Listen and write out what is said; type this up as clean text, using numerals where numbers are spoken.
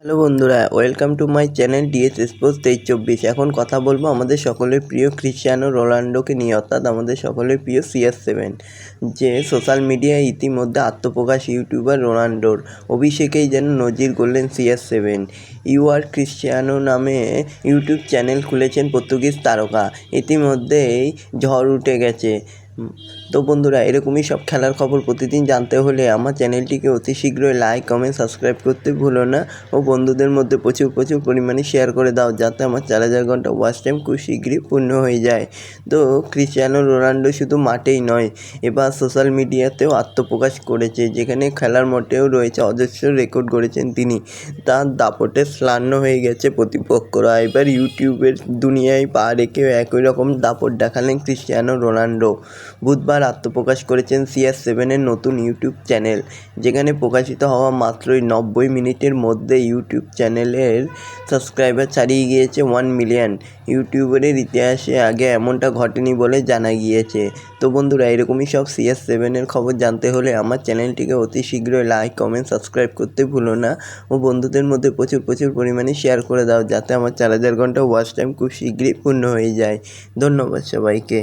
Hello বন্ধুরা, welcome to my channel DS sports 2324। এখন কথা বলবো আমাদের সকলের প্রিয় ক্রিশ্চিয়ানো রোনাল্ডোকে নিয়ে, অর্থাৎ আমাদের সকলের প্রিয় CR7, যে সোশ্যাল মিডিয়ায় ইতিমধ্যে আত্মপ্রকাশ ইউটিউবার রোনাল্ডোর অভিষেকেই যেন নজির গড়লেন CR7। ইউ আর ক্রিশ্চিয়ানো নামে ইউটিউব চ্যানেল খুলেছেন পর্তুগিজ তারকা। ইতিমধ্যেই ঝড় উঠে গেছে। তো বন্ধুরা, এরকমই সব খেলার খবর প্রতিদিন জানতে হলে আমার চ্যানেলটিকে অতি শীঘ্রই লাইক, কমেন্ট, সাবস্ক্রাইব করতে ভুলো না ও বন্ধুদের মধ্যে প্রচুর পরিমাণে শেয়ার করে দাও, যাতে আমার 4000 ঘন্টা ওয়াচ টাইম খুব শীঘ্রই পূর্ণ হয়ে যায়। তো ক্রিশ্চিয়ানো রোনাল্ডো শুধু মাঠেই নয়, এবার সোশ্যাল মিডিয়াতেও আত্মপ্রকাশ করেছে, যেখানে খেলার মাঠেও রয়েছে অজস্র রেকর্ড গড়েছেন তিনি। তার দাপটে শ্লাঘ্য হয়ে গেছে প্রতিপক্ষরা। এবার ইউটিউবের দুনিয়ায় পা রেখেও একই রকম দাপট দেখালেন ক্রিশ্চিয়ানো রোনাল্ডো। বুধবার আত্মপ্রকাশ করেছেন CR7-এর নতুন ইউটিউব চ্যানেল, যেখানে প্রকাশিত হওয়া মাত্রই 90 মিনিটের মধ্যে ইউটিউব চ্যানেলের সাবস্ক্রাইবার ছাড়িয়ে গিয়েছে 1 মিলিয়ন। ইউটিউবের ইতিহাসে আগে এমনটা ঘটেনি বলে জানা গিয়েছে। তো বন্ধুরা, এরকমই সব CR7-এর খবর জানতে হলে আমার চ্যানেলটিকে অতি শীঘ্রই লাইক, কমেন্ট, সাবস্ক্রাইব করতে ভুলো না ও বন্ধুদের মধ্যে প্রচুর পরিমাণে শেয়ার করে দাও, যাতে আমার 4000 ঘন্টা ওয়াচ টাইম খুব শীঘ্রই পূর্ণ হয়ে যায়। ধন্যবাদ সবাইকে।